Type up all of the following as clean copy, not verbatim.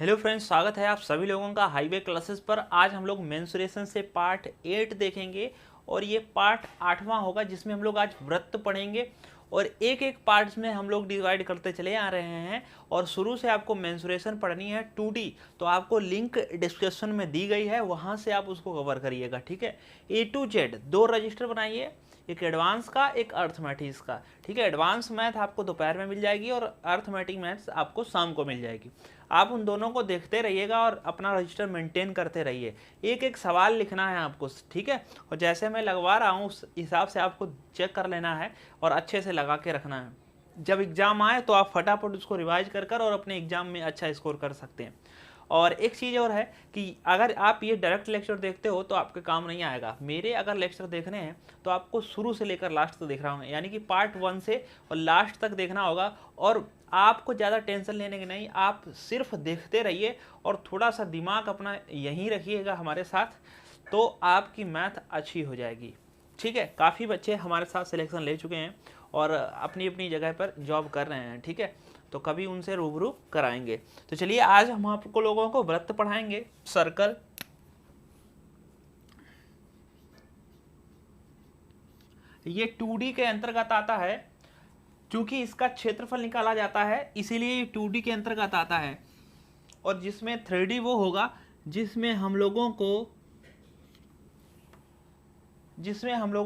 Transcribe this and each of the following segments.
Hello friends, स्वागत है आप सभी लोगों का हाईवे क्लासेस पर। आज हम लोग मेंसुरेशन से पार्ट 8 देखेंगे और ये पार्ट 8वां होगा जिसमें हम लोग आज व्रत पढ़ेंगे और एक एक पार्ट्स में हम लोग डिवाइड करते चले आ रहे हैं। और शुरू से आपको मेंसुरेशन पढ़नी है 2D, तो आपको लिंक डिस्क्रिप्शन में दी गई है, वहाँ से आप उसको कवर करिएगा। ठीक है, A to Z 2 रजिस्टर बनाइए, एक एडवांस का एक अर्थमेटिक्स का। ठीक है, एडवांस मैथ आपको दोपहर में मिल जाएगी और अर्थमेटिक मैथ्स आपको शाम को मिल जाएगी। आप उन दोनों को देखते रहिएगा और अपना रजिस्टर मेंटेन करते रहिए। एक एक सवाल लिखना है आपको, ठीक है, और जैसे मैं लगवा रहा हूँ उस हिसाब से आपको चेक कर लेना है और अच्छे से लगा के रखना है। जब एग्ज़ाम आए तो आप फटाफट उसको रिवाइज कर और अपने एग्ज़ाम में अच्छा स्कोर कर सकते हैं। और एक चीज़ और है कि अगर आप ये डायरेक्ट लेक्चर देखते हो तो आपके काम नहीं आएगा। मेरे अगर लेक्चर देखने हैं तो आपको शुरू से लेकर लास्ट तक देख रहा हूँ, यानी कि पार्ट 1 से और लास्ट तक देखना होगा। और आपको ज़्यादा टेंशन लेने की नहीं, आप सिर्फ देखते रहिए और थोड़ा सा दिमाग अपना यहीं रखिएगा हमारे साथ, तो आपकी मैथ अच्छी हो जाएगी। ठीक है, काफ़ी बच्चे हमारे साथ सिलेक्शन ले चुके हैं और अपनी अपनी जगह पर जॉब कर रहे हैं। ठीक है, तो कभी उनसे रूबरू कराएंगे। तो चलिए आज हम आपको लोगों को व्रत पढ़ाएंगे। सर्कल, ये 2D के अंतर्गत आता है, क्योंकि इसका क्षेत्रफल निकाला जाता है इसीलिए ये 2D के अंतर्गत आता है। और जिसमें 3D वो होगा जिसमें हम लोगों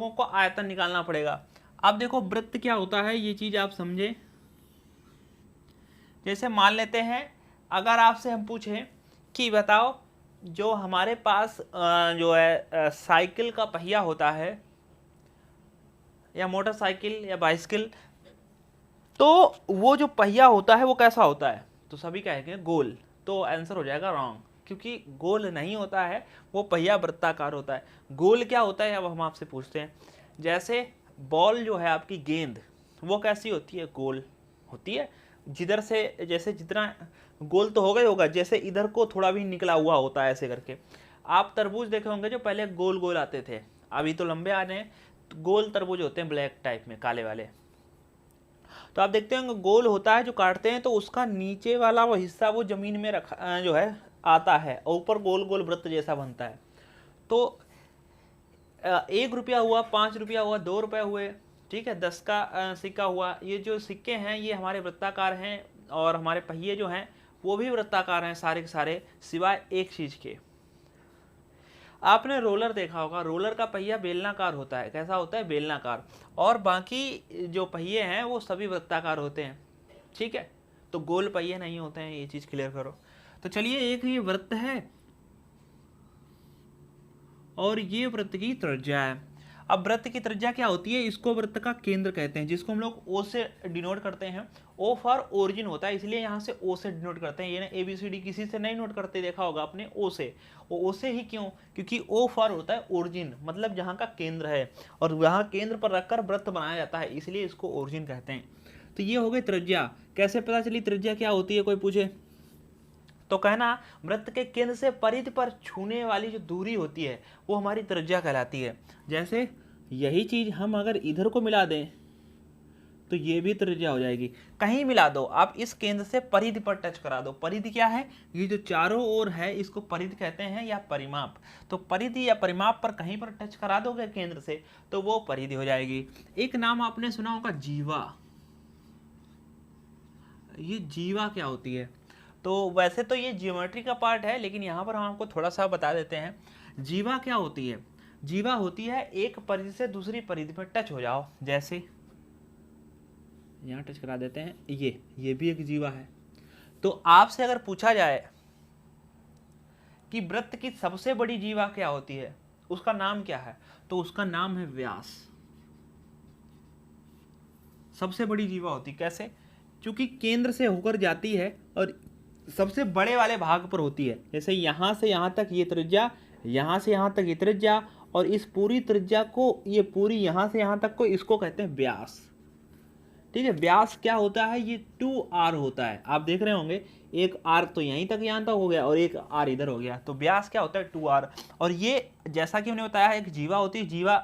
को आयतन निकालना पड़ेगा। अब देखो वृत्त क्या होता है, ये चीज आप समझे। जैसे मान लेते हैं, अगर आपसे हम पूछें कि बताओ जो हमारे पास जो है साइकिल का पहिया होता है या मोटरसाइकिल या बाइसिकल, तो वो जो पहिया होता है वो कैसा होता है, तो सभी कहेंगे गोल। तो आंसर हो जाएगा रॉन्ग, क्योंकि गोल नहीं होता है, वो पहिया वृत्ताकार होता है। गोल क्या होता है अब हम आपसे पूछते हैं। जैसे बॉल जो है आपकी गेंद, वो कैसी होती है, गोल होती है। जिधर से जैसे जितना गोल तो होगा ही होगा, जैसे इधर को थोड़ा भी निकला हुआ होता है ऐसे करके। आप तरबूज देखे होंगे जो पहले गोल गोल आते थे, अभी तो लंबे आ रहे हैं। तो गोल तरबूज होते हैं ब्लैक टाइप में, काले वाले। तो आप देखते होंगे गोल होता है, जो काटते हैं तो उसका नीचे वाला वो हिस्सा वो जमीन में रखा जो है आता है और ऊपर गोल गोल वृत्त जैसा बनता है। तो 1 रुपया हुआ, 5 रुपया हुआ, 2 रुपये हुए, ठीक है, 10 का सिक्का हुआ। ये जो सिक्के हैं ये हमारे वृत्ताकार हैं और हमारे पहिए जो हैं वो भी वृत्ताकार हैं सारे के सारे, सिवाय एक चीज़ के। आपने रोलर देखा होगा, रोलर का पहिया बेलनाकार होता है। कैसा होता है, बेलनाकार। और बाकी जो पहिए हैं वो सभी वृत्ताकार होते हैं। ठीक है, तो गोल पहिए नहीं होते हैं, ये चीज़ क्लियर करो। तो चलिए, एक ये वृत्त है और ये वृत्त की त्रिज्या है। अब वृत्त की त्रिज्या क्या होती है, इसको वृत्त का केंद्र कहते हैं, जिसको हम लोग ओ से डिनोट करते हैं। ओ फॉर ओरिजिन होता है, इसलिए यहाँ से ओ से डिनोट करते हैं। ये ना ABCD किसी से नहीं नोट करते, देखा होगा आपने, ओ से। ओ से ही क्यों, क्योंकि ओ फॉर होता है ओरिजिन, मतलब जहाँ का केंद्र है, और वहाँ केंद्र पर रखकर वृत्त बनाया जाता है, इसलिए इसको ओरिजिन कहते हैं। तो ये हो गई त्रिज्या। कैसे पता चली त्रिज्या क्या होती है, कोई पूछे तो कहना वृत्त के केंद्र से परिधि पर छूने वाली जो दूरी होती है वो हमारी त्रिज्या कहलाती है। जैसे यही चीज हम अगर इधर को मिला दें तो ये भी त्रिज्या हो जाएगी। कहीं मिला दो आप, इस केंद्र से परिधि पर टच करा दो। परिधि क्या है, ये जो चारों ओर है इसको परिधि कहते हैं या परिमाप। तो परिधि या परिमाप पर कहीं पर टच करा दोगे केंद्र से तो वो परिधि हो जाएगी। एक नाम आपने सुना होगा, जीवा। ये जीवा क्या होती है, तो वैसे तो ये ज्योमेट्री का पार्ट है, लेकिन यहाँ पर हम आपको थोड़ा सा बता देते हैं। जीवा क्या होती है, जीवा होती है एक परिधि से दूसरी परिधि पर टच हो जाओ। जैसे यहाँ टच करा देते हैं, ये भी एक जीवा है। तो आपसे अगर पूछा जाए कि वृत्त की सबसे बड़ी जीवा क्या होती है, उसका नाम क्या है, तो उसका नाम है व्यास। सबसे बड़ी जीवा होती, कैसे, क्योंकि केंद्र से होकर जाती है और सबसे बड़े वाले भाग पर होती है। जैसे यहाँ से यहाँ तक ये त्रिज्या, यहाँ से यहाँ तक ये त्रिज्या, और इस पूरी त्रिज्या को, ये पूरी यहाँ से यहाँ तक को, इसको कहते हैं व्यास। ठीक है, व्यास क्या होता है, ये 2r होता है। आप देख रहे होंगे एक r तो यहीं तक यहाँ तक हो गया और एक r इधर हो गया, तो व्यास क्या होता है 2r। और ये जैसा कि हमने बताया एक जीवा होती है, जीवा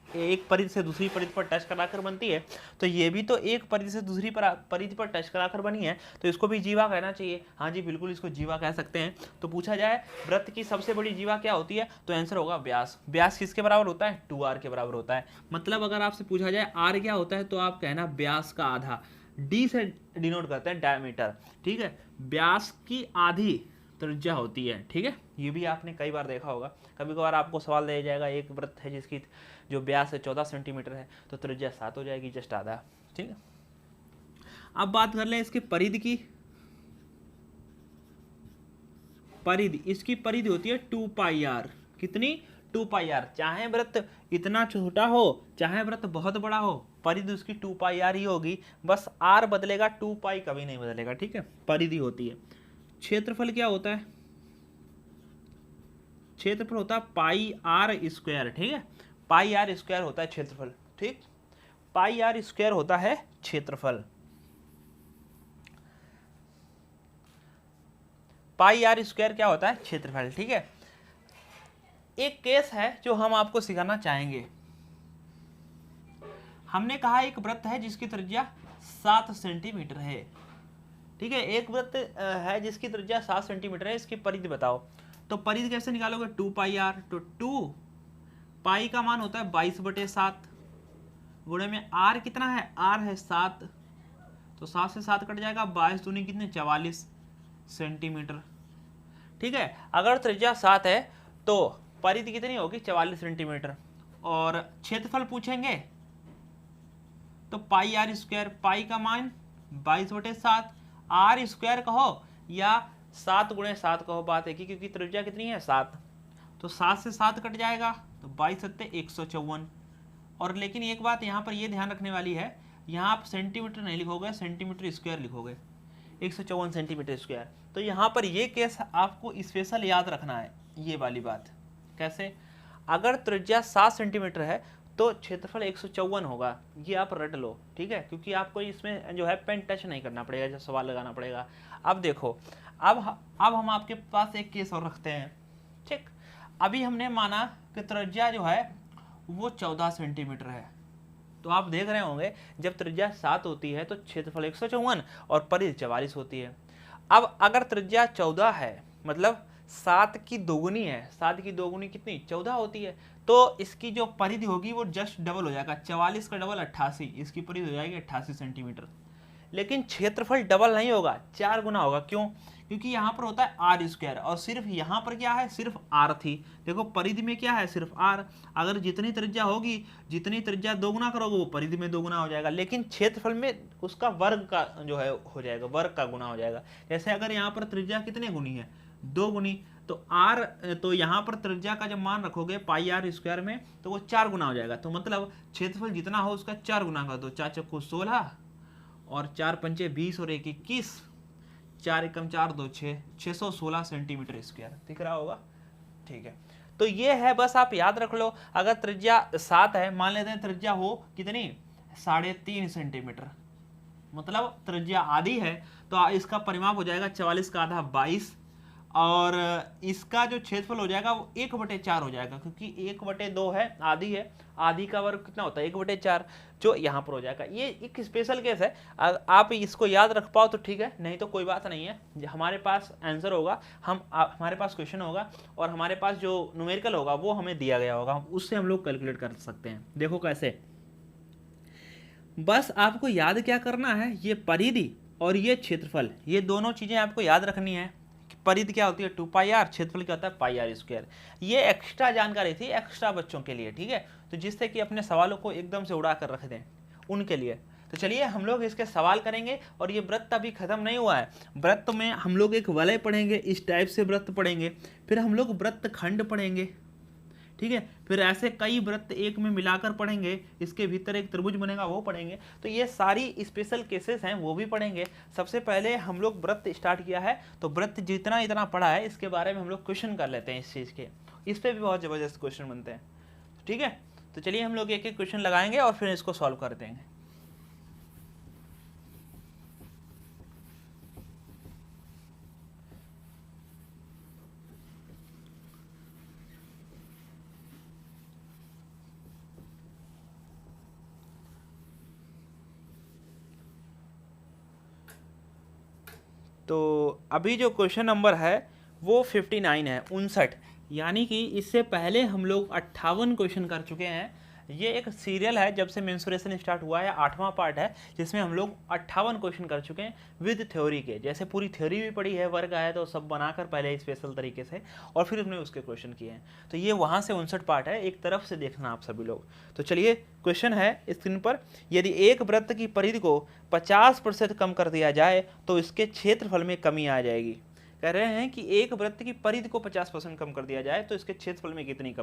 एक परिधि से दूसरी परिधि पर टच कराकर बनती है, तो ये भी तो एक परिधि से दूसरी परिधि पर टच कराकर बनी है, तो इसको भी जीवा कहना चाहिए। हाँ जी बिल्कुल, इसको जीवा कह सकते हैं। तो पूछा जाए वृत्त की सबसे बड़ी जीवा क्या होती है, तो आंसर होगा व्यास। व्यास किसके बराबर होता है, 2r के बराबर होता है। मतलब अगर आपसे पूछा जाए r क्या होता है, तो आप कहना व्यास का आधा, d से डिनोट करते हैं डायमीटर, ठीक है। व्यास की आधी त्रिज्या होती है, ठीक है। ये भी आपने कई बार देखा होगा, कभी कभार आपको सवाल दिया जाएगा एक वृत्त है जिसकी जो व्यास है 14 सेंटीमीटर है, तो त्रिज्या 7 हो जाएगी, जस्ट आधा, ठीक है। अब बात कर लें इसके परिधि की। परिधि, इसकी परिधि होती है 2πr। कितनी, 2πr। चाहे वृत्त इतना छोटा हो चाहे वृत्त बहुत बड़ा हो, परिधि उसकी 2πr ही होगी, बस r बदलेगा, 2π कभी नहीं बदलेगा, ठीक है। परिधि होती है। क्षेत्रफल क्या होता है, क्षेत्रफल होता है पाई आर स्क्वायर, ठीक है। पाई आर स्क्वायर होता है क्षेत्रफल, ठीक। पाई आर स्क्वायर होता है क्षेत्रफल। पाई आर स्क्वायर क्या होता है, क्षेत्रफल, ठीक है। एक केस है जो हम आपको सिखाना चाहेंगे। हमने कहा एक वृत्त है जिसकी त्रिज्या 7 सेंटीमीटर है, ठीक है। एक वृत्त है जिसकी त्रिज्या 7 सेंटीमीटर है, इसकी परिधि बताओ। तो परिधि कैसे निकालोगे, 2πr। तो 2 पाई का मान होता है 22/7 गुणे में r कितना है, r है 7, तो 7 से 7 कट जाएगा, 22 दूनी कितने, 44 सेंटीमीटर, ठीक है। अगर त्रिज्या 7 है तो परिधि कितनी होगी, 44 सेंटीमीटर। और क्षेत्रफल पूछेंगे तो पाई आर स्क्वायर, पाई का मान 22/7, आर स्क्वायर कहो या 7 गुणे 7 कहो, बात है कि क्योंकि त्रिज्या कितनी है 7, तो 7 से 7 कट जाएगा, तो 22 सत्ते 154। और लेकिन एक बात यहाँ पर ये ध्यान रखने वाली है, यहाँ आप सेंटीमीटर नहीं लिखोगे, सेंटीमीटर स्क्वायर लिखोगे, 154 सेंटीमीटर स्क्वायर। तो यहाँ पर ये केस आपको स्पेशल याद रखना है, ये वाली बात। कैसे, अगर त्रिज्या 7 सेंटीमीटर है तो क्षेत्रफल 154 होगा, ये आप रट लो, ठीक है। क्योंकि आपको इसमें जो है पेन टच नहीं करना पड़ेगा, जब सवाल लगाना पड़ेगा। अब देखो, अब हम आपके पास एक केस और रखते हैं, ठीक। अभी हमने माना कि त्रिज्या जो है वो 14 सेंटीमीटर है, तो आप देख रहे होंगे जब त्रिज्या 7 होती है तो क्षेत्रफल 154 और परिधि 44 होती है। अब अगर त्रिज्या 14 है, मतलब 7 की दोगुनी है, 7 की दोगुनी कितनी, 14 होती है, तो इसकी जो परिधि होगी वो जस्ट डबल हो जाएगा, 44 का डबल 88, इसकी परिधि हो जाएगी 88 सेंटीमीटर। लेकिन क्षेत्रफल डबल नहीं होगा, 4 गुना होगा। क्यों, क्योंकि यहाँ पर होता है आर स्क्वायर, और सिर्फ यहाँ पर क्या है, सिर्फ आर थी। देखो परिधि में क्या है, सिर्फ आर। अगर जितनी त्रिज्या होगी, जितनी त्रिज्या दोगुना करोगे वो परिधि में दोगुना हो जाएगा, लेकिन क्षेत्रफल में उसका वर्ग का जो है हो जाएगा, वर्ग का गुना हो जाएगा। जैसे अगर यहाँ पर त्रिज्या कितने गुनी है, 2 गुनी, तो आर, तो यहाँ पर त्रिज्या का जब मान रखोगे पाई आर स्क्वायर में, तो वो 4 गुना हो जाएगा। तो मतलब क्षेत्रफल जितना हो उसका 4 गुना कर दो, 4 चौको 16 और 4 पंचे 20 और 1 21, 4 एकम 4 2 6, 616 सेंटीमीटर स्क्वायर दिख रहा होगा, ठीक है। तो ये है, बस आप याद रख लो। अगर त्रिज्या 7 है, मान लेते हैं त्रिज्या हो कितनी, 3.5 सेंटीमीटर, मतलब त्रिज्या आधी है, तो इसका परिमाप हो जाएगा 44 का आधा 22, और इसका जो क्षेत्रफल हो जाएगा वो 1/4 हो जाएगा, क्योंकि 1/2 है, आधी है, आधी का वर्ग कितना होता है 1/4, जो यहाँ पर हो जाएगा। ये एक स्पेशल केस है, आप इसको याद रख पाओ तो ठीक है, नहीं तो कोई बात नहीं है। हमारे पास आंसर होगा, हमारे पास क्वेश्चन होगा, और हमारे पास जो न्यूमेरिकल होगा वो हमें दिया गया होगा, उससे हम लोग कैलकुलेट कर सकते हैं। देखो कैसे, बस आपको याद क्या करना है, ये परिधि और ये क्षेत्रफल, ये दोनों चीज़ें आपको याद रखनी है। परिधि क्या होती है 2πr, क्षेत्रफल क्या होता है पाई आर स्क्वायर। ये एक्स्ट्रा जानकारी थी, एक्स्ट्रा बच्चों के लिए, ठीक है। तो जिससे कि अपने सवालों को एकदम से उड़ा कर रख दें उनके लिए। तो चलिए हम लोग इसके सवाल करेंगे, और ये वृत्त अभी खत्म नहीं हुआ है। वृत्त में हम लोग एक वलय पढ़ेंगे, इस टाइप से वृत्त पढ़ेंगे, फिर हम लोग वृत्त खंड पढ़ेंगे, ठीक है। फिर ऐसे कई वृत्त एक में मिलाकर पढ़ेंगे, इसके भीतर एक त्रिभुज बनेगा वो पढ़ेंगे। तो ये सारी स्पेशल केसेस हैं वो भी पढ़ेंगे। सबसे पहले हम लोग वृत्त स्टार्ट किया है, तो वृत्त जितना इतना पढ़ा है इसके बारे में हम लोग क्वेश्चन कर लेते हैं इस चीज़ के, इस पर भी बहुत ज़बरदस्त क्वेश्चन बनते हैं, ठीक है। तो चलिए हम लोग एक एक क्वेश्चन लगाएंगे और फिर इसको सॉल्व कर देंगे। तो अभी जो क्वेश्चन नंबर है वो 59 है, 59, यानी कि इससे पहले हम लोग 58 क्वेश्चन कर चुके हैं। ये एक सीरियल है, जब से मेंसुरेशन स्टार्ट हुआ है 8वां पार्ट है, जिसमें हम लोग 58 क्वेश्चन कर चुके हैं विद थ्योरी के। जैसे पूरी थ्योरी भी पढ़ी है, वर्ग आया तो सब बनाकर पहले स्पेशल तरीके से, और फिर हमने उसके क्वेश्चन किए हैं। तो ये वहाँ से 59 पार्ट है, एक तरफ से देखना आप सभी लोग। तो चलिए क्वेश्चन है स्क्रीन पर, यदि एक वृत्त की परिधि को 50% कम कर दिया जाए तो इसके क्षेत्रफल में कमी आ जाएगी। कह रहे हैं कि एक वृत्त की परिधि को 50% कम कर दिया जाए तो इसके क्षेत्रफल में कितनी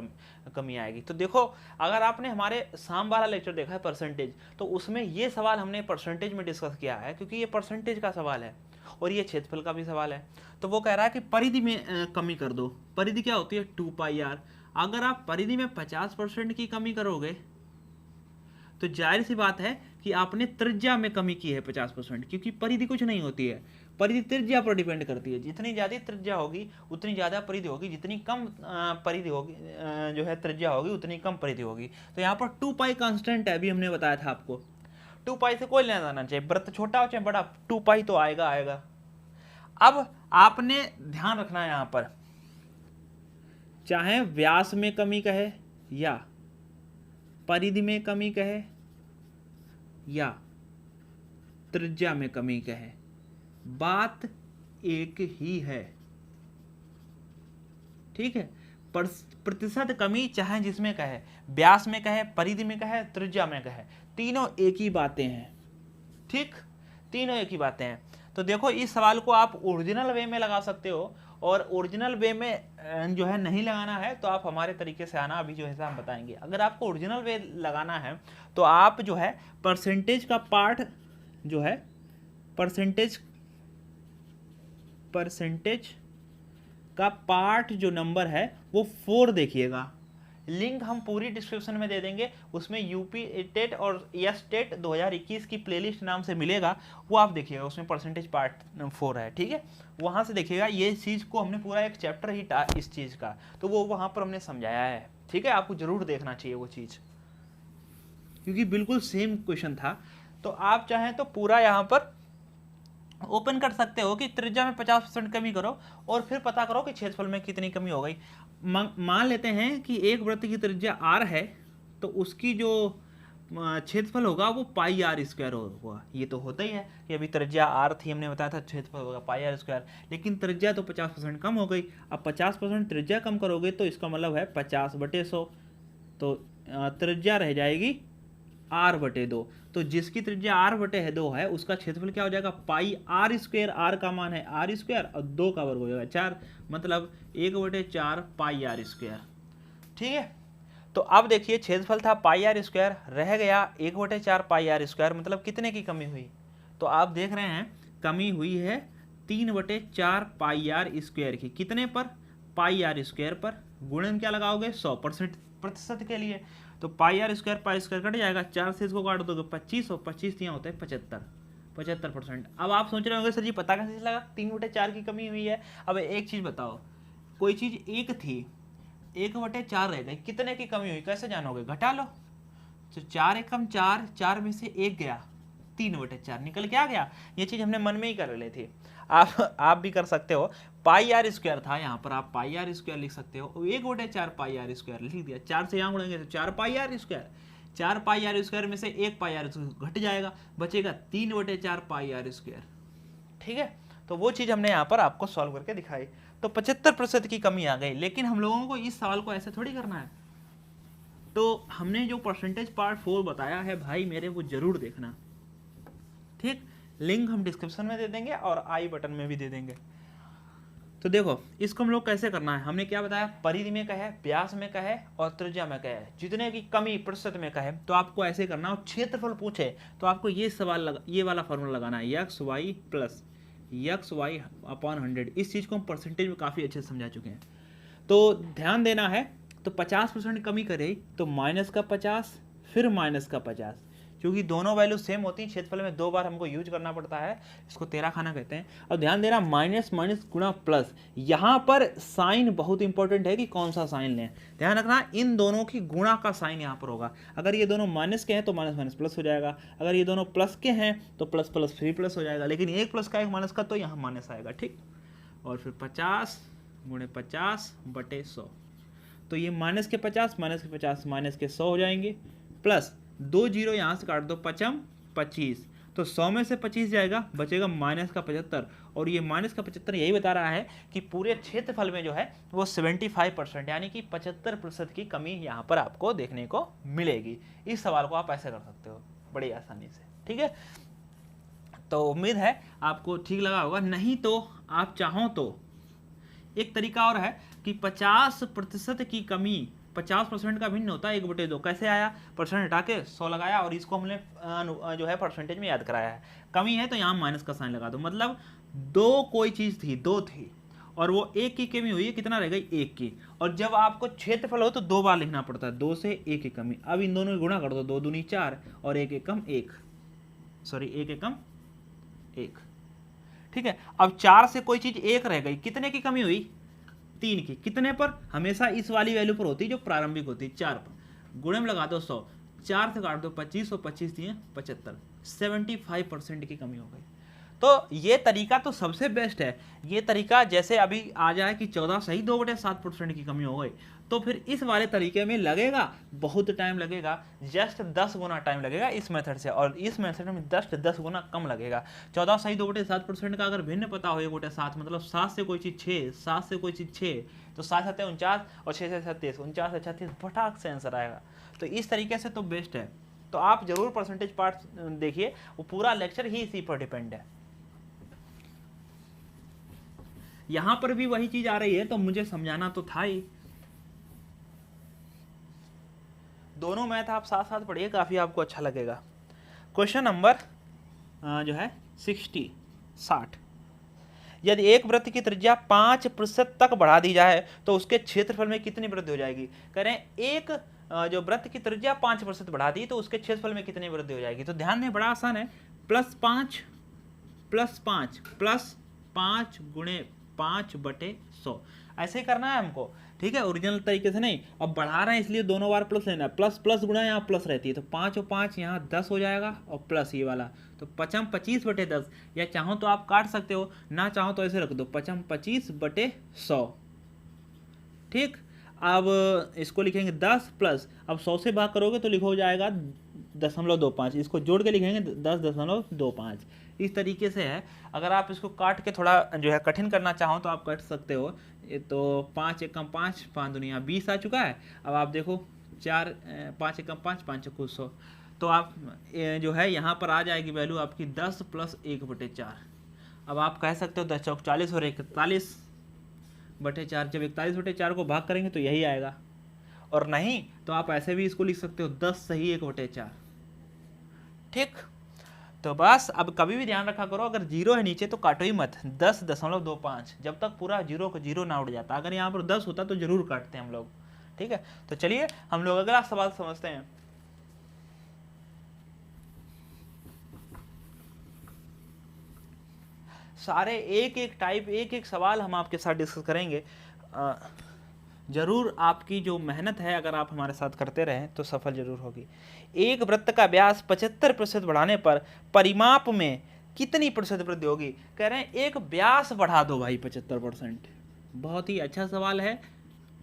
कमी आएगी। तो देखो, अगर आपने हमारे शाम वाला लेक्चर देखा है परसेंटेज, तो उसमें ये सवाल हमने परसेंटेज में डिस्कस किया है, क्योंकि ये परसेंटेज का सवाल है और ये क्षेत्रफल का भी सवाल है। तो वो कह रहा है कि परिधि में कमी कर दो। परिधि क्या होती है? 2πr। अगर आप परिधि में 50% की कमी करोगे तो जाहिर सी बात है कि आपने त्रिज्या में कमी की है 50%, क्योंकि परिधि कुछ नहीं होती है, परिधि त्रिज्या पर डिपेंड करती है। जितनी ज़्यादा त्रिज्या होगी उतनी ज़्यादा परिधि होगी, जितनी कम परिधि होगी जो है त्रिज्या होगी उतनी कम परिधि होगी। तो यहाँ पर 2π कांस्टेंट है, अभी हमने बताया था आपको। 2π से कोई लेना देना चाहिए, वृत्त छोटा हो चाहे बड़ा, 2π तो आएगा आएगा। अब आपने ध्यान रखना है यहाँ पर, चाहे व्यास में कमी कहे या परिधि में कमी कहे या त्रिज्या में कमी कहे, बात एक ही है। ठीक है, प्रतिशत कमी चाहे जिसमें कहे, व्यास में कहे, परिधि में कहे, त्रिज्या में कहे, तीनों एक ही बातें हैं। ठीक, तीनों एक ही बातें हैं। तो देखो, इस सवाल को आप ओरिजिनल वे में लगा सकते हो, और ओरिजिनल वे में जो है नहीं लगाना है तो आप हमारे तरीके से आना, अभी जो है हम बताएंगे। अगर आपको ओरिजिनल वे लगाना है तो आप जो है परसेंटेज का पार्ट जो है, परसेंटेज का पार्ट जो नंबर है वो 4 देखिएगा। लिंक हम पूरी डिस्क्रिप्शन में दे देंगे, उसमें यूपी टेट और यस टेट 2021 की प्लेलिस्ट नाम से मिलेगा, वो आप देखिएगा, उसमें परसेंटेज पार्ट 4 है। ठीक है, वहाँ से देखिएगा। ये चीज़ को हमने पूरा एक चैप्टर ही था इस चीज़ का, तो वो वहाँ पर हमने समझाया है। ठीक है, आपको ज़रूर देखना चाहिए वो चीज़, क्योंकि बिल्कुल सेम क्वेश्चन था। तो आप चाहें तो पूरा यहाँ पर ओपन कर सकते हो कि त्रिज्या में 50% कमी करो और फिर पता करो कि क्षेत्रफल में कितनी कमी हो गई। मान लेते हैं कि एक वृत्त की त्रिज्या r है, तो उसकी जो क्षेत्रफल होगा वो πr² होगा। ये तो होता ही है कि अभी त्रिज्या r थी, हमने बताया था क्षेत्रफल होगा πr², लेकिन त्रिज्या तो 50% कम हो गई। अब 50% त्रिज्या कम करोगे तो इसका मतलब है 50/100, तो त्रिज्या रह जाएगी r/2। तो जिसकी त्रिज्या r/2 है उसका क्षेत्रफल क्या हो जाएगा? πr²। r का मान है r² और 2 का वर्ग हो जाएगा 4, मतलब 1/4 πr²। ठीक है, तो अब देखिए क्षेत्रफल था πr², रह गया 1/4 πr², मतलब कितने की कमी हुई? तो आप देख रहे हैं कमी हुई है 3/4 πr² की। कितने पर? πr² पर। गुणन क्या लगाओगे? 100% प्रतिशत के लिए, तो πr² कट जाएगा, 4 से इसको काट दोगे 25, और 25 यहाँ होता है 75%। अब आप सोच रहे होंगे सर जी पता कैसे लगा 3/4 की कमी हुई है? अब एक चीज़ बताओ, कोई चीज़ एक थी, 1/4 रह गई, कितने की कमी हुई कैसे जानोगे? घटा लो, तो 4 एकम 4, 4 में से 1 गया, 3/4 निकल के आ गया। ये चीज़ हमने मन में ही कर ली थी, आप भी कर सकते हो। πr² था, यहाँ पर आप πr² लिख सकते हो, 1/4 πr² लिख दिया, 4 से यहाँ गुणेंगे तो 4 πr², 4 πr² में से 1 πr² घट जाएगा, बचेगा 3/4 πr²। ठीक है, तो वो चीज़ हमने यहाँ पर आपको सॉल्व करके दिखाई। तो 75% की कमी आ गई, लेकिन हम लोगों को इस सवाल को ऐसे थोड़ी करना है। तो हमने जो परसेंटेज पार्ट 4 बताया है भाई मेरे, वो जरूर देखना। ठीक, लिंक हम डिस्क्रिप्शन में दे देंगे और आई बटन में भी दे देंगे। तो देखो, इसको हम लोग कैसे करना है, हमने क्या बताया? परिधि में कहे, व्यास में कहे और त्रिज्या में कहे, जितने की कमी प्रतिशत में कहे, तो आपको ऐसे करना। और क्षेत्रफल पूछे तो आपको ये सवाल ये वाला फॉर्मूला लगाना है, xy प्लस xy/100। इस चीज़ को हम परसेंटेज में काफ़ी अच्छे से समझा चुके हैं, तो ध्यान देना है। तो 50% कमी करे तो -50, फिर -50, क्योंकि दोनों वैल्यू सेम होती हैं, क्षेत्रफल में 2 बार हमको यूज करना पड़ता है, इसको तेरा खाना कहते हैं। और ध्यान देना, माइनस माइनस गुणा प्लस, यहाँ पर साइन बहुत इंपॉर्टेंट है कि कौन सा साइन लें। ध्यान रखना, इन दोनों की गुणा का साइन यहाँ पर होगा। अगर ये दोनों माइनस के हैं तो माइनस माइनस प्लस हो जाएगा, अगर ये दोनों प्लस के हैं तो प्लस प्लस फिर प्लस हो जाएगा, लेकिन एक प्लस का एक माइनस का तो यहाँ माइनस आएगा, ठीक। और फिर 50 गुणे 50 बटे 100, तो ये माइनस के 50 माइनस के 50 माइनस के 100 हो जाएंगे, प्लस 2 जीरो यहाँ से काट दो, 55 25, तो 100 में से 25 जाएगा, बचेगा माइनस का 75। और ये माइनस का 75 यही बता रहा है कि पूरे क्षेत्रफल में जो है वो 75% यानी कि 75% की कमी यहाँ पर आपको देखने को मिलेगी। इस सवाल को आप ऐसे कर सकते हो बड़ी आसानी से, ठीक है। तो उम्मीद है आपको ठीक लगा होगा। नहीं तो आप चाहो तो एक तरीका और है कि 50% की कमी 50% का भिन्न होता है 1/2। कैसे आया, परसेंट हटा के 100 लगाया और इसको हमने जो है परसेंटेज में याद कराया है। कमी है तो यहाँ माइनस का साइन लगा दो, मतलब 2 कोई चीज़ थी, 2 थी और वो 1 की कमी हुई है, कितना रह गई 1 की। और जब आपको क्षेत्रफल हो तो 2 बार लिखना पड़ता है, 2 से 1 की कमी। अब इन दोनों की गुणा कर दो, 2 दूनी 4 और 1 एकम 1, सॉरी 1 एकम 1, ठीक है। अब 4 से कोई चीज़ 1 रह गई, कितने की कमी हुई 3 की। कितने पर, हमेशा इस वाली वैल्यू पर होती है जो प्रारंभिक होती है, 4 पर। गुणे में लगा दो 100, 4 से काट दो 25 और 25 दिए 75, 75% की कमी हो गई। तो ये तरीका तो सबसे बेस्ट है। ये तरीका जैसे अभी आ जाए कि 14 सही 2/7% की कमी हो गई, तो फिर इस वाले तरीके में लगेगा बहुत टाइम लगेगा, जस्ट 10 गुना टाइम लगेगा इस मेथड से, और इस मेथड में जस्ट 10 गुना कम लगेगा। 14 सही 2/7% का अगर भिन्न पता हो 1/7, मतलब 7 से कोई चीज़ 6, 7 से कोई चीज़ 6, तो 7 7 49 और 6 से 37, 49 से 36 फटाक से आंसर आएगा। तो इस तरीके से तो बेस्ट है। तो आप जरूर परसेंटेज पार्ट देखिए, वो पूरा लेक्चर ही इसी पर डिपेंड है। यहां पर भी वही चीज आ रही है तो मुझे समझाना तो था ही। दोनों मैथ आप साथ साथ पढ़िए, काफी आपको अच्छा लगेगा। क्वेश्चन नंबर जो है 60 यदि एक वृत्त की त्रिज्या 5% तक बढ़ा दी जाए तो उसके क्षेत्रफल में कितनी वृद्धि हो जाएगी। कह रहे हैं एक जो वृत्त की त्रिज्या 5% बढ़ा दी तो उसके क्षेत्रफल में कितनी वृद्धि हो जाएगी। तो ध्यान दें, बड़ा आसान है, +5 +5 +5 गुणे 5/100 ऐसे ही करना है हमको, ठीक है, ओरिजिनल तरीके से नहीं। अब बढ़ा रहे हैं इसलिए दोनों बार प्लस लेना है, प्लस प्लस गुणा यहाँ प्लस रहती है, तो 5 और 5 यहाँ 10 हो जाएगा और प्लस ये वाला, तो 25/10, या चाहो तो आप काट सकते हो, ना चाहो तो ऐसे रख दो 25/100, ठीक। अब इसको लिखेंगे 10 प्लस, अब 100 से भाग करोगे तो लिखो हो जाएगा 0.25, इसको जोड़ के लिखेंगे 10.25। इस तरीके से है। अगर आप इसको काट के थोड़ा जो है कठिन करना चाहो तो आप काट सकते हो। तो 5 एकम 5, 5 दुनिया 20 आ चुका है। अब आप देखो 5 एकम 5, 5 एकम 100, तो आप जो है यहाँ पर आ जाएगी वैल्यू आपकी 10 + 1/4। अब आप कह सकते हो 10 चौक 40 और 41/4, जब 41/4 को भाग करेंगे तो यही आएगा, और नहीं तो आप ऐसे भी इसको लिख सकते हो 10 सही 1/4, ठीक। तो बस अब कभी भी ध्यान रखा करो, अगर 0 है नीचे तो काटो ही मत, 10.25 जब तक पूरा 0 को 0 ना उड़ जाता। अगर यहाँ पर 10 होता तो जरूर काटते हैं हम लोग, ठीक है। तो चलिए हम लोग अगला सवाल समझते हैं। सारे एक एक टाइप, एक एक सवाल हम आपके साथ डिस्कस करेंगे। जरूर आपकी जो मेहनत है अगर आप हमारे साथ करते रहें तो सफल जरूर होगी। एक वृत्त का व्यास 75% बढ़ाने पर परिमाप में कितनी प्रतिशत वृद्धि होगी। कह रहे हैं एक व्यास बढ़ा दो भाई 75%। बहुत ही अच्छा सवाल है,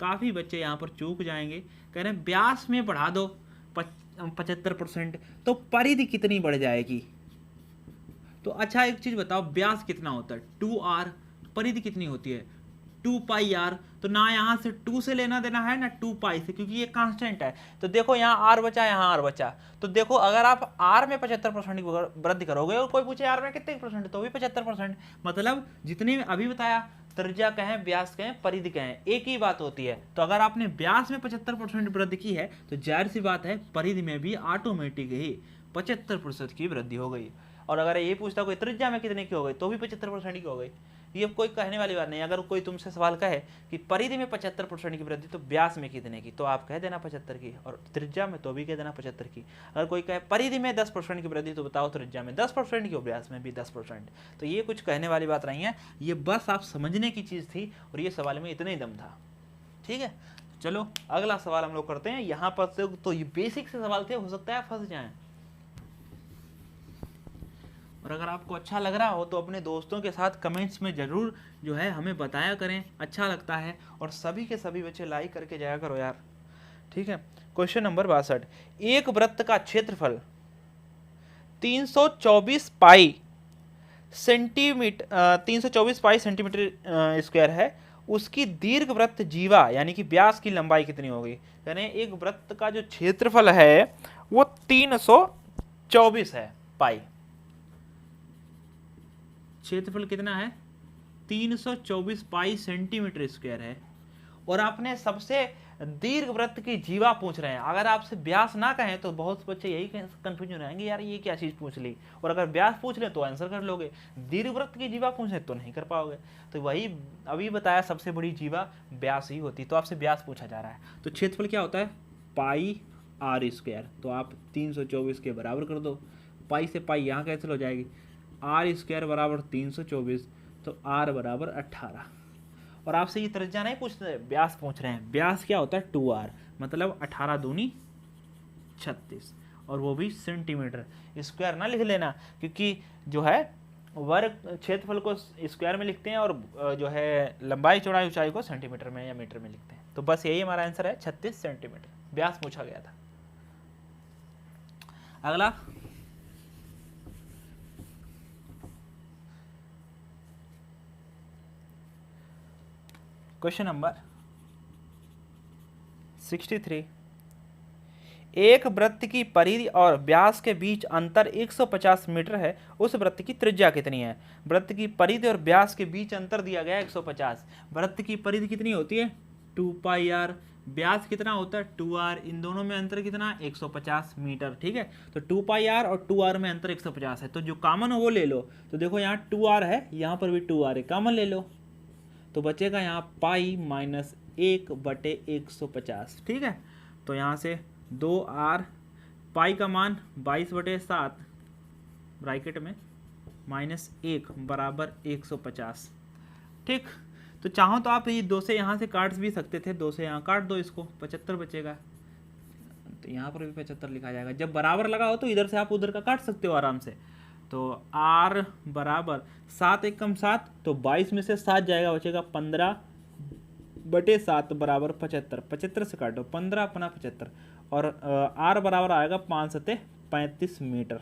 काफ़ी बच्चे यहाँ पर चूक जाएंगे। कह रहे हैं व्यास में बढ़ा दो 75%, तो परिधि कितनी बढ़ जाएगी। तो अच्छा एक चीज़ बताओ, व्यास कितना होता है 2r, परिधि कितनी होती है 2πr। तो ना यहाँ से 2 से लेना देना है ना 2π से, क्योंकि ये कांस्टेंट है। तो देखो यहाँ r बचा, यहाँ r बचा, तो देखो अगर आप r में 75% की वृद्धि करोगे और कोई पूछे r में कितने % तो भी 75%। मतलब जितने अभी बताया, त्रिज्या कहें, व्यास कहें, परिधि कहें, एक ही बात होती है। तो अगर आपने व्यास में 75% वृद्धि की है तो जाहिर सी बात है परिधि में भी ऑटोमेटिक ही 75% की वृद्धि हो गई। और अगर ये पूछता कोई त्रिज्या में कितने की हो गई तो भी 75% की हो गई। ये कोई कहने वाली बात नहीं। अगर कोई तुमसे सवाल कहे कि परिधि में 75% की वृद्धि तो व्यास में कितने की, तो आप कह देना 75 की, और त्रिज्या में तो भी कह देना 75 की। अगर कोई कहे परिधि में 10% की वृद्धि तो बताओ त्रिज्या में 10% की और व्यास में भी 10%। तो ये कुछ कहने वाली बात नहीं है, ये बस आप समझने की चीज़ थी, और ये सवाल में इतना ही दम था। ठीक है, चलो अगला सवाल हम लोग करते हैं। यहाँ पर तो ये बेसिक से सवाल थे, हो सकता है फंस जाएं। और अगर आपको अच्छा लग रहा हो तो अपने दोस्तों के साथ कमेंट्स में ज़रूर जो है हमें बताया करें, अच्छा लगता है। और सभी के सभी बच्चे लाइक करके जाया करो यार। ठीक है, क्वेश्चन नंबर 62। एक वृत्त का क्षेत्रफल 324 पाई सेंटीमीटर स्क्वायर है, उसकी दीर्घ वृत्त जीवा यानी कि व्यास की लंबाई कितनी होगी। यानी एक वृत्त का जो क्षेत्रफल है वो 324 है पाई। क्षेत्रफल कितना है, 324 पाई सेंटीमीटर स्क्वायर है। और आपने सबसे दीर्घ वृत्त की जीवा पूछ रहे हैं। अगर आपसे व्यास ना कहें तो बहुत बच्चे यही कंफ्यूजन हो जाएंगे, यार ये क्या चीज़ पूछ ली। और अगर व्यास पूछ ले तो आंसर कर लोगे, दीर्घ वृत्त की जीवा पूछे तो नहीं कर पाओगे। तो वही अभी बताया, सबसे बड़ी जीवा व्यास ही होती। तो आपसे व्यास पूछा जा रहा है, तो क्षेत्रफल क्या होता है, पाई आर स्क्वायर। तो आप 324 के बराबर कर दो, पाई से पाई यहाँ कैंसिल हो जाएगी, आर स्क्वायर बराबर 324, तो आर बराबर 18। और आपसे ये त्रिज्या नहीं पूछ रहे, व्यास पूछ रहे हैं। व्यास क्या होता है, 2r, मतलब 18 दूनी 36, और वो भी सेंटीमीटर। स्क्वायर ना लिख लेना, क्योंकि जो है वर्ग क्षेत्रफल को स्क्वायर में लिखते हैं, और जो है लंबाई चौड़ाई ऊंचाई को सेंटीमीटर में या मीटर में लिखते हैं। तो बस यही हमारा आंसर है, 36 सेंटीमीटर। व्यास पूछा गया था। अगला क्वेश्चन नंबर 63। एक वृत्त की परिधि और व्यास के बीच अंतर 150 मीटर है, उस वृत्त की त्रिज्या कितनी है। वृत्त की परिधि और व्यास के बीच अंतर दिया गया 150। वृत्त की परिधि कितनी होती है, 2 पाई आर। व्यास कितना होता है, 2r। इन दोनों में अंतर कितना, 150 मीटर। ठीक है, तो 2 पाई आर और 2r में अंतर 150 है। तो जो कॉमन हो वो ले लो। तो देखो यहाँ 2r है, यहाँ पर भी 2r है, कॉमन ले लो। तो बचेगा यहाँ पाई माइनस 1/150। ठीक है, तो यहाँ से 2r, पाई का मान 22/7 ब्रैकेट में माइनस 1 बराबर 150। ठीक, तो चाहो तो आप ये 2 से यहाँ से काट भी सकते थे, 2 से यहाँ काट दो, इसको 75 बचेगा। तो यहाँ पर भी 75 लिखा जाएगा। जब बराबर लगा हो तो इधर से आप उधर का काट सकते हो आराम से। तो r बराबर 7 1 कम 7, तो 22 में से 7 जाएगा, बचेगा 15/7 बराबर 75। 75 से काटो, 15 अपना 75, और r बराबर आएगा 5 सते 35 मीटर।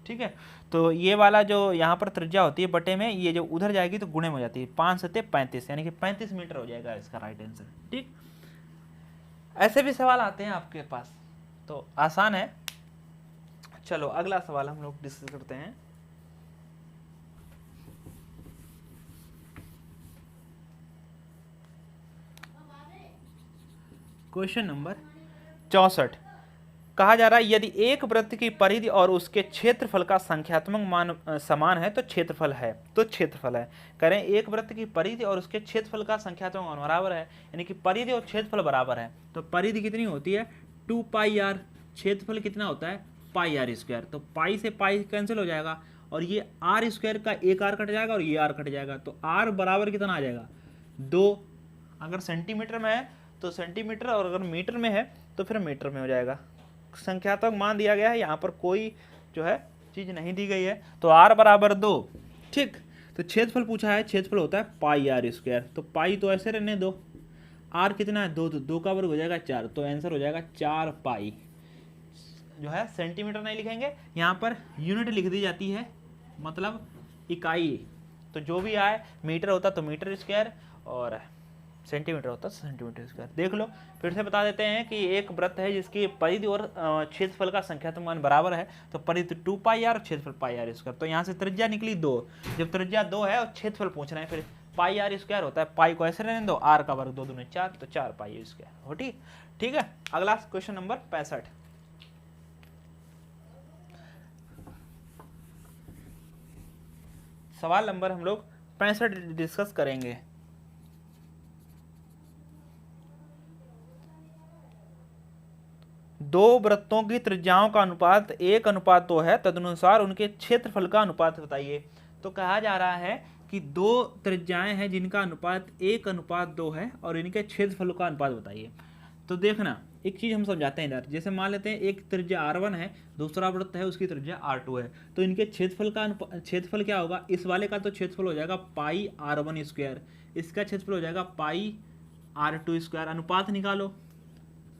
ठीक है, तो ये वाला जो यहाँ पर त्रिज्या होती है बटे में, ये जो उधर जाएगी तो गुणे में हो जाती है, 5 सते 35, यानी कि 35 मीटर हो जाएगा इसका राइट आंसर। ठीक, ऐसे भी सवाल आते हैं आपके पास, तो आसान है। चलो अगला सवाल हम लोग डिस्कस करते हैं। Question number 64। कहा जा रहा है यदि एक वृत्त की परिधि और उसके क्षेत्रफल का संख्यात्मक मान समान है तो क्षेत्रफल है। तो क्षेत्रफल है, करें एक वृत्त की परिधि और उसके क्षेत्रफल का संख्यात्मक मान बराबर है, यानी कि परिधि और क्षेत्रफल बराबर है। तो परिधि कितनी होती है, 2 पाई आर। क्षेत्रफल कितना होता है, पाई आर स्क्वायर। तो पाई से पाई कैंसिल हो जाएगा, और ये आर स्क्वायर का एक आर कट जाएगा और ये आर कट जाएगा। तो आर बराबर कितना आ जाएगा, 2। अगर सेंटीमीटर में है तो सेंटीमीटर, और अगर मीटर में है तो फिर मीटर में हो जाएगा। संख्यात्मक मान दिया गया है, यहाँ पर कोई जो है चीज़ नहीं दी गई है। तो r बराबर 2। ठीक, तो क्षेत्रफल पूछा है, क्षेत्रफल होता है पाई आर स्क्वायर। तो पाई तो ऐसे रहने दो, r कितना है, 2, तो 2 का वर्ग हो जाएगा 4, तो आंसर हो जाएगा 4 पाई। जो है सेंटीमीटर नहीं लिखेंगे, यहाँ पर यूनिट लिख दी जाती है, मतलब इकाई। तो जो भी आए, मीटर होता तो मीटर स्क्वायर, और सेंटीमीटर होता है सेंटीमीटर स्क्वायर। देख लो, फिर से बता देते हैं कि एक वृत्त है जिसकी परिधि और क्षेत्रफल का संख्यात्मक मान बराबर है। तो परिधि 2 पाई आर, क्षेत्रफल पाई आर स्क्वायर। तो यहाँ से त्रिज्या निकली 2। जब त्रिज्या 2 है और क्षेत्रफल पूछ रहे हैं, फिर पाई आर स्क्वायर होता है, पाई को ऐसे रहने दो, आर का वर्ग 2 दूनी 4, तो 4 पाई स्क्वायर हो। ठीक है, अगला क्वेश्चन नंबर 65। सवाल नंबर हम लोग 65 डिस्कस करेंगे। दो वृत्तों की त्रिज्याओं का अनुपात 1:2 है, तदनुसार उनके क्षेत्रफल का अनुपात बताइए। तो कहा जा रहा है कि दो त्रिज्याएं हैं जिनका अनुपात 1:2 है और इनके क्षेत्रफल का अनुपात बताइए। तो देखना, एक चीज हम समझाते हैं इधर। जैसे मान लेते हैं एक त्रिज्या R1 है, दूसरा वृत्त है उसकी त्रिज्या R2 है, तो इनके क्षेत्रफल क्या होगा? इस वाले का तो क्षेत्रफल हो जाएगा पाई R1², इसका क्षेत्रफल हो जाएगा पाई R2²। अनुपात निकालो,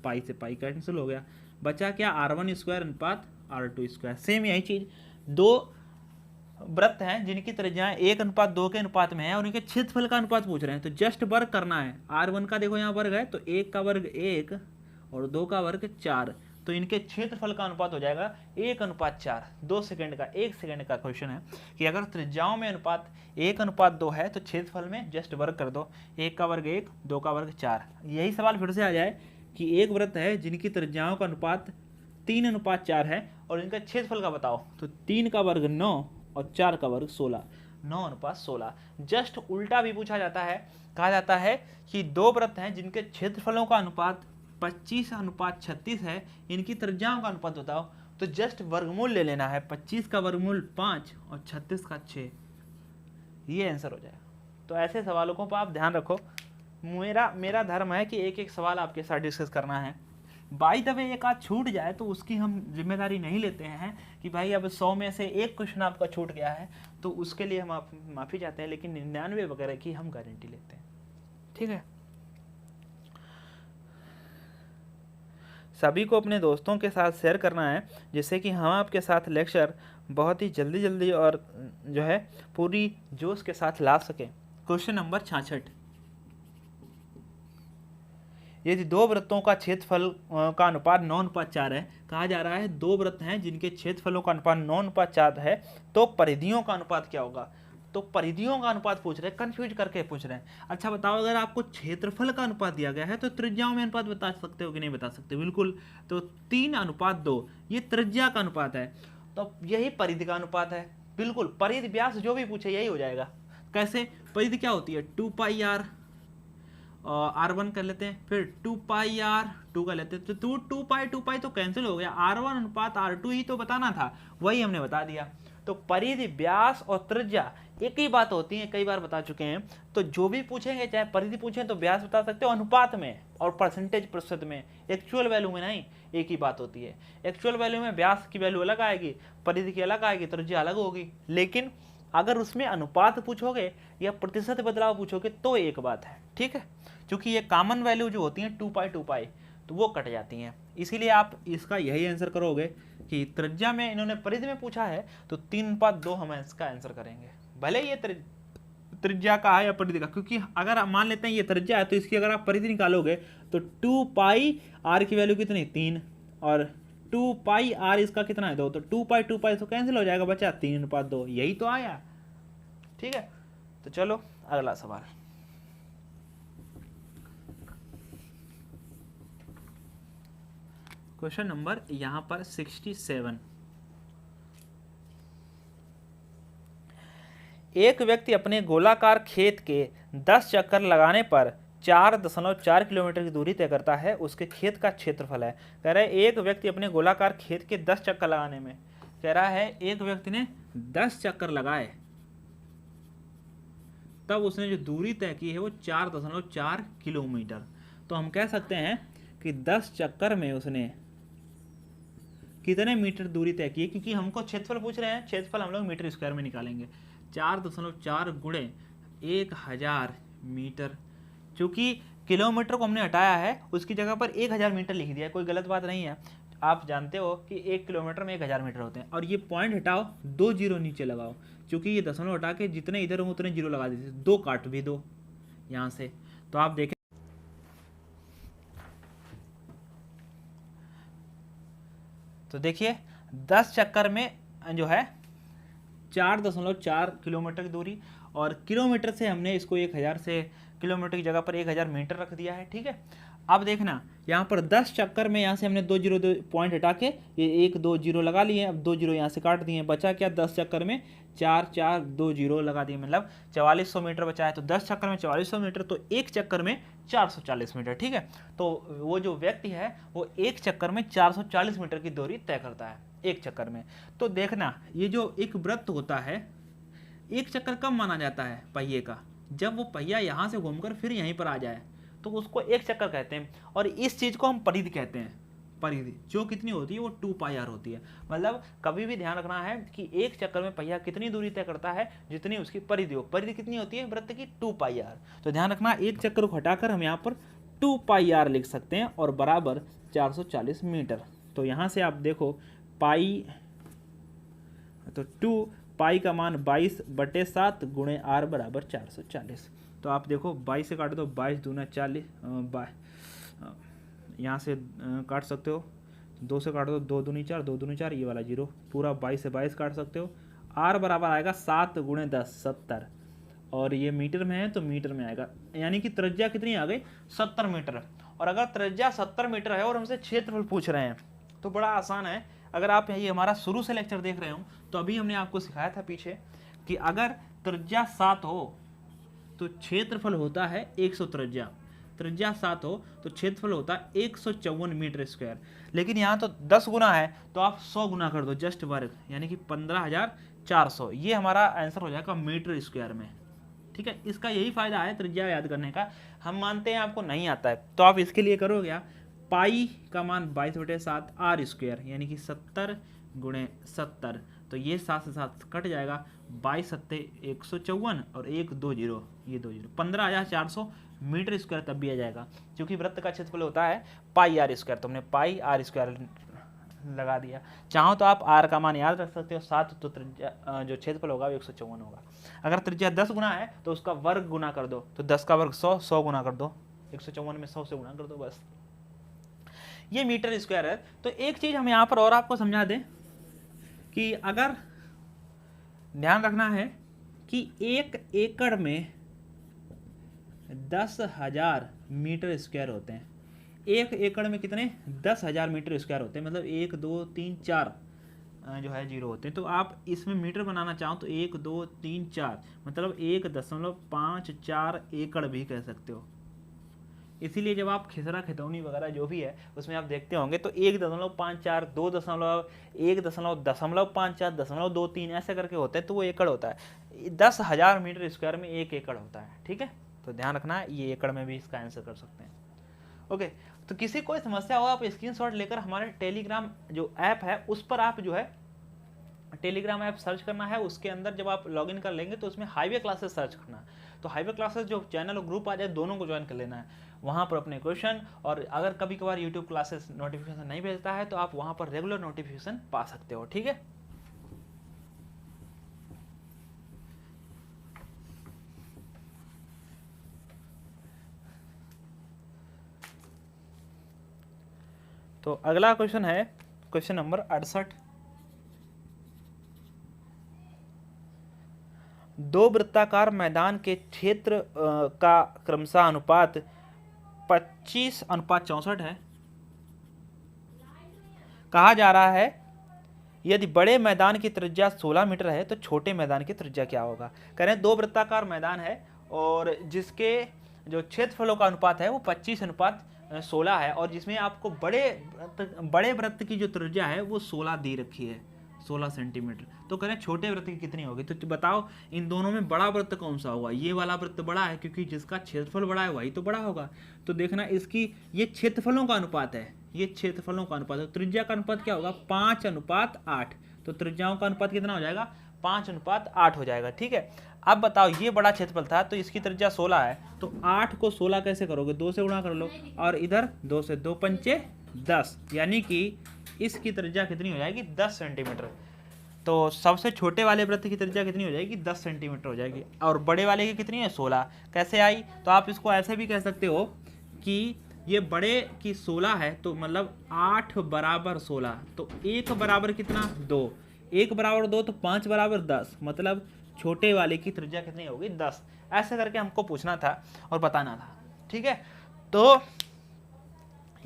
पाई से पाई कैंसिल हो गया, बचा क्या? R1² अनुपात R2²। सेम यही चीज, दो वृत्त हैं जिनकी त्रिज्याएं 1:2 के अनुपात में है और इनके क्षेत्रफल का अनुपात पूछ रहे हैं। तो जस्ट वर्ग करना है। R1 का देखो यहाँ वर्ग है, तो 1 का वर्ग 1 और 2 का वर्ग 4, तो इनके क्षेत्रफल का अनुपात हो जाएगा 1:4। 2 सेकंड का, 1 सेकंड का क्वेश्चन है कि अगर त्रिज्याओं में अनुपात 1:2 है तो क्षेत्रफल में जस्ट वर्ग कर दो। 1 का वर्ग 1, 2 का वर्ग 4। यही सवाल फिर से आ जाए कि एक वृत्त है जिनकी त्रिज्याओं का अनुपात 3:4 है और इनका क्षेत्रफल का बताओ। तो 3 का वर्ग 9 और 4 का वर्ग 16, 9:16। जस्ट उल्टा भी पूछा जाता है, कहा जाता है कि दो वृत्त हैं जिनके क्षेत्रफलों का अनुपात 25:36 है, इनकी त्रिज्याओं का अनुपात बताओ। तो जस्ट वर्गमूल ले लेना है, 25 का वर्गमूल 5 और 36 का 6, ये आंसर हो जाएगा। तो ऐसे सवालों को आप ध्यान रखो। मेरा धर्म है कि एक एक सवाल आपके साथ डिस्कस करना है। बाई द वे एक आध छूट जाए तो उसकी हम जिम्मेदारी नहीं लेते हैं कि भाई अब 100 में से एक क्वेश्चन आपका छूट गया है तो उसके लिए हम आप माफ़ी चाहते हैं, लेकिन 99 वगैरह की हम गारंटी लेते हैं। ठीक है, सभी को अपने दोस्तों के साथ शेयर करना है जिससे कि हम आपके साथ लेक्चर बहुत ही जल्दी और जो है पूरी जोश के साथ ला सकें। क्वेश्चन नंबर 66, यदि दो वृत्तों का क्षेत्रफल का अनुपात 9:4 है, कहा जा रहा है दो वृत्त हैं जिनके क्षेत्रफलों का अनुपात 9:4 है, तो परिधियों का अनुपात क्या होगा? तो परिधियों का अनुपात पूछ रहे हैं, कंफ्यूज करके पूछ रहे हैं। अच्छा बताओ, अगर आपको क्षेत्रफल का अनुपात दिया गया है तो त्रिज्याओं में अनुपात बता सकते हो कि नहीं बता सकते? बिल्कुल। तो 3:2 ये त्रिज्या का अनुपात है, तो यही परिधि का अनुपात है। बिल्कुल, परिधि व्यास जो भी पूछे यही हो जाएगा। कैसे? परिधि क्या होती है? 2πr, R1 कर लेते हैं, फिर 2πr2 कर लेते हैं, तो 2π तो कैंसिल हो गया। R1 अनुपात R2 ही तो बताना था, वही हमने बता दिया। तो परिधि, व्यास और त्रिज्या एक ही बात होती है, कई बार बता चुके हैं। तो जो भी पूछेंगे, चाहे परिधि पूछें तो व्यास बता सकते हो अनुपात में और परसेंटेज प्रतिशत में, एक्चुअल वैल्यू में नहीं, एक ही बात होती है। एक्चुअल वैल्यू में व्यास की वैल्यू अलग आएगी, परिधि की अलग आएगी, त्रिज्या अलग होगी। लेकिन अगर उसमें अनुपात पूछोगे या प्रतिशत बदलाव पूछोगे तो एक बात है। ठीक है, क्योंकि ये कॉमन वैल्यू जो होती है 2π तो वो कट जाती हैं, इसीलिए आप इसका यही आंसर करोगे कि त्रिज्या में इन्होंने परिधि में पूछा है तो 3/2 हम इसका आंसर करेंगे, भले ये त्रिज्या का है या परिधि का। क्योंकि अगर आप मान लेते हैं ये त्रिज्या है तो इसकी अगर आप परिधि निकालोगे तो 2πr की वैल्यू कितनी? 3 और 2πr इसका कितना है? 2, तो 2π तो कैंसिल हो जाएगा, बचा 3/2, यही तो आया। ठीक है, तो चलो अगला सवाल। क्वेश्चन नंबर यहां पर 67, एक व्यक्ति अपने गोलाकार खेत के 10 चक्कर लगाने पर 4.4 किलोमीटर की दूरी तय करता है, उसके खेत का क्षेत्रफल है। कह रहा है एक व्यक्ति अपने गोलाकार खेत के 10 चक्कर लगाने में, कह रहा है एक व्यक्ति ने 10 चक्कर लगाए, तब उसने जो दूरी तय की है वो 4.4 किलोमीटर। तो हम कह सकते हैं कि 10 चक्कर में उसने कितने मीटर दूरी तय की है, क्योंकि हमको क्षेत्रफल पूछ रहे हैं, क्षेत्रफल हम लोग मीटर स्क्वायर में निकालेंगे। 4.4 गुणे 1000 मीटर, चूंकि किलोमीटर को हमने हटाया है उसकी जगह पर 1000 मीटर लिख दिया, कोई गलत बात नहीं है। आप जानते हो कि 1 किलोमीटर में 1000 मीटर होते हैं। और ये पॉइंट हटाओ, 2 जीरो नीचे लगाओ, क्योंकि ये दशमलव हटा के जितने इधर हो उतने जीरो लगा दीजिए, 2 काट भी दो यहाँ से। तो आप देखें, तो देखिए 10 चक्कर में जो है 4.4 किलोमीटर की दूरी, और किलोमीटर से हमने इसको 1000 से किलोमीटर की जगह पर 1000 मीटर रख दिया है। ठीक है, अब देखना यहाँ पर 10 चक्कर में, यहाँ से हमने 2 जीरो पॉइंट हटा के ये 1 2 जीरो लगा लिए, अब 2 जीरो यहाँ से काट दिए, बचा क्या 10 चक्कर में 4 4 2 जीरो लगा दिए, मतलब 4400 मीटर बचा है। तो 10 चक्कर में 4400 मीटर, तो एक चक्कर में 440 मीटर। ठीक है, तो वो जो व्यक्ति है वो एक चक्कर में 440 मीटर की दूरी तय करता है एक चक्कर में। तो देखना ये जो एक वृत्त होता है, एक चक्कर कब माना जाता है पहिए का, जब वो पहिया यहाँ से घूमकर फिर यहीं पर आ जाए, तो उसको एक चक्कर कहते हैं। और इस चीज़ को हम परिधि कहते हैं। परिधि जो कितनी होती है वो 2πr होती है। मतलब कभी भी ध्यान रखना है कि एक चक्कर में पहिया कितनी दूरी तय करता है, जितनी उसकी परिधि हो। परिधि कितनी होती है वृत्त की 2πr। तो ध्यान रखना एक चक्कर को हटाकर हम यहाँ पर 2πr लिख सकते हैं और बराबर 440 मीटर। तो यहाँ से आप देखो पाई, तो 2 पाई का मान 22/7 गुणे r बराबर 440। तो आप देखो 22 से काट दो, 22 दूना 40, यहाँ से काट सकते हो, 2 से काट दो, 2 दूनी 4, 2 दूनी 4, ये वाला 0, पूरा 22 से 22 काट सकते हो। r बराबर आएगा 7 गुणे 10 70, और ये मीटर में है तो मीटर में आएगा, यानी कि त्रिज्या कितनी आ गई 70 मीटर। और अगर त्रिज्या 70 मीटर है और हमसे क्षेत्रफल पूछ रहे हैं तो बड़ा आसान है। अगर आप ये हमारा शुरू से लेक्चर देख रहे हो तो अभी हमने आपको सिखाया था पीछे कि अगर त्रिज्या 7 हो तो क्षेत्रफल होता है 100 त्रिज्या, त्रिज्या 7 हो तो क्षेत्रफल होता है 154 मीटर स्क्वायर। लेकिन यहाँ तो 10 गुना है तो आप 100 गुना कर दो, जस्ट वर्ग, यानी कि 15,400। ये हमारा आंसर हो जाएगा मीटर स्क्वायर में। ठीक है, इसका यही फायदा है त्रिज्या याद करने का। हम मानते हैं आपको नहीं आता है तो आप इसके लिए करोगे क्या, पाई का मान 22/7 r स्क्वायर, यानी कि 70 गुणे 70, तो ये 7 से 7 कट जाएगा, 22 सत्ते 154 और 1 2 जीरो, ये 2 जीरो, 15,400 मीटर स्क्वायर तब भी आ जाएगा, क्योंकि वृत्त का क्षेत्रफल होता है पाई r स्क्वायर। तो हमने पाई r स्क्वायर लगा दिया। चाहो तो आप r का मान याद रख सकते हो 7, तो त्रिज्या जो क्षेत्रफल होगा वो 154 होगा। अगर त्रिज्या 10 गुना है तो उसका वर्ग गुना कर दो, तो 10 का वर्ग 100, 100 गुना कर दो, 154 में 100 से गुना कर दो, बस ये मीटर स्क्वायर है। तो एक चीज हम यहाँ पर और आपको समझा दें कि अगर ध्यान रखना है कि 1 एकड़ में 10,000 मीटर स्क्वायर होते हैं। 1 एकड़ में कितने 10,000 मीटर स्क्वायर होते हैं, मतलब 1 2 3 4 जो है जीरो होते हैं। तो आप इसमें मीटर बनाना चाहो तो 1 2 3 4 मतलब 1.54 एकड़ भी कह सकते हो। इसीलिए जब आप खिसरा खितौनी वगैरह जो भी है उसमें आप देखते होंगे तो 1.54 2.1.54 0.23 ऐसे करके होते हैं, तो वो एकड़ होता है। 10,000 मीटर स्क्वायर में 1 एकड़ होता है। ठीक है, तो ध्यान रखना है, ये एकड़ में भी इसका आंसर कर सकते हैं। ओके, तो किसी कोई समस्या हो आप स्क्रीनशॉट लेकर हमारे टेलीग्राम जो ऐप है उस पर आप जो है टेलीग्राम ऐप सर्च करना है। उसके अंदर जब आप लॉगिन कर लेंगे तो उसमें हाईवे क्लासेस सर्च करना है, तो हाईवे क्लासेस जो चैनल और ग्रुप आ जाए दोनों को ज्वाइन कर लेना है। वहाँ पर अपने क्वेश्चन, और अगर कभी कभार यूट्यूब क्लासेस नोटिफिकेशन नहीं भेजता है तो आप वहाँ पर रेगुलर नोटिफिकेशन पा सकते हो। ठीक है, तो अगला क्वेश्चन है क्वेश्चन नंबर 68। दो वृत्ताकार मैदान के क्षेत्र का क्रमशः अनुपात 25:64 है। कहा जा रहा है यदि बड़े मैदान की त्रिज्या 16 मीटर है तो छोटे मैदान की त्रिज्या क्या होगा। कह रहे हैं दो वृत्ताकार मैदान है और जिसके जो क्षेत्रफलों का अनुपात है वो 25:16 है, और जिसमें आपको बड़े वृत्त की जो त्रिज्या है वो 16 दे रखी है, 16 सेंटीमीटर। तो कह रहे हैं छोटे वृत्त की कितनी होगी। तो बताओ इन दोनों में बड़ा वृत्त कौन सा होगा। ये वाला वृत्त बड़ा है क्योंकि जिसका क्षेत्रफल बड़ा है वही तो बड़ा होगा। तो देखना इसकी ये क्षेत्रफलों का अनुपात है, ये क्षेत्रफलों का अनुपात है। त्रिज्या का अनुपात क्या होगा 5:8। तो त्रिज्याओं का अनुपात कितना हो जाएगा 5:8 हो जाएगा। ठीक है, अब बताओ ये बड़ा क्षेत्रफल था तो इसकी त्रिज्या 16 है, तो 8 को 16 कैसे करोगे 2 से गुणा कर लो, और इधर 2 से 2 पंचे 10, यानी कि इसकी त्रिज्या कितनी हो जाएगी 10 सेंटीमीटर। तो सबसे छोटे वाले वृत्त की त्रिज्या कितनी हो जाएगी 10 सेंटीमीटर हो जाएगी, और बड़े वाले की कितनी है 16। कैसे आई, तो आप इसको ऐसे भी कह सकते हो कि ये बड़े की 16 है तो मतलब 8 बराबर 16, तो 1 बराबर कितना 2, 1 बराबर 2 तो 5 बराबर 10, मतलब छोटे वाले की त्रिज्या कितनी होगी 10। ऐसे करके हमको पूछना था और बताना था। ठीक है, तो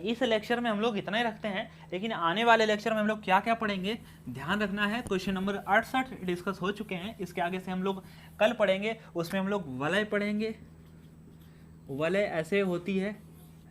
इस लेक्चर में हम लोग इतना ही रखते हैं, लेकिन आने वाले लेक्चर में हम लोग क्या क्या पढ़ेंगे ध्यान रखना है। क्वेश्चन नंबर 68 डिस्कस हो चुके हैं, इसके आगे से हम लोग कल पढ़ेंगे। उसमें हम लोग वलय पढ़ेंगे। वलय ऐसे होती है,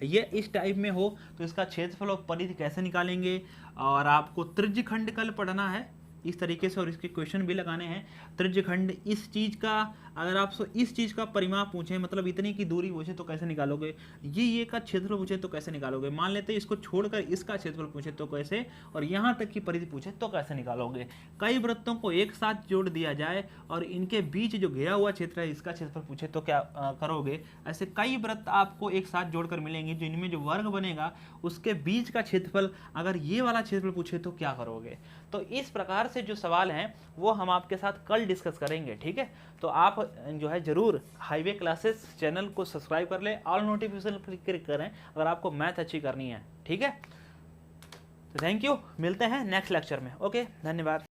ये इस टाइप में हो तो इसका क्षेत्रफल और परिधि कैसे निकालेंगे, और आपको त्रिज्यखंड कल पढ़ना है इस तरीके से, और इसके क्वेश्चन भी लगाने हैं। त्रिज्यखंड इस चीज़ का, अगर आपसे इस चीज़ का परिमाप पूछे, मतलब इतनी की दूरी पूछे तो कैसे निकालोगे, ये का क्षेत्रफल पूछे तो कैसे निकालोगे, मान लेते हैं इसको छोड़कर इसका क्षेत्रफल पूछे तो कैसे, और यहाँ तक की परिधि पूछे तो कैसे निकालोगे। कई वृत्तों को एक साथ जोड़ दिया जाए और इनके बीच जो घिरा हुआ क्षेत्र है इसका क्षेत्रफल पूछे तो क्या करोगे। ऐसे कई वृत्त आपको एक साथ जोड़कर मिलेंगे, जिनमें जो वर्ग बनेगा उसके बीच का क्षेत्रफल, अगर ये वाला क्षेत्रफल पूछे तो क्या करोगे। तो इस प्रकार से जो सवाल हैं वो हम आपके साथ कल डिस्कस करेंगे, ठीक है। तो आप जो है जरूर हाईवे क्लासेस चैनल को सब्सक्राइब कर ले, ऑल नोटिफिकेशन क्लिक करें अगर आपको मैथ अच्छी करनी है, ठीक है। तो थैंक यू, मिलते हैं नेक्स्ट लेक्चर में। ओके, धन्यवाद।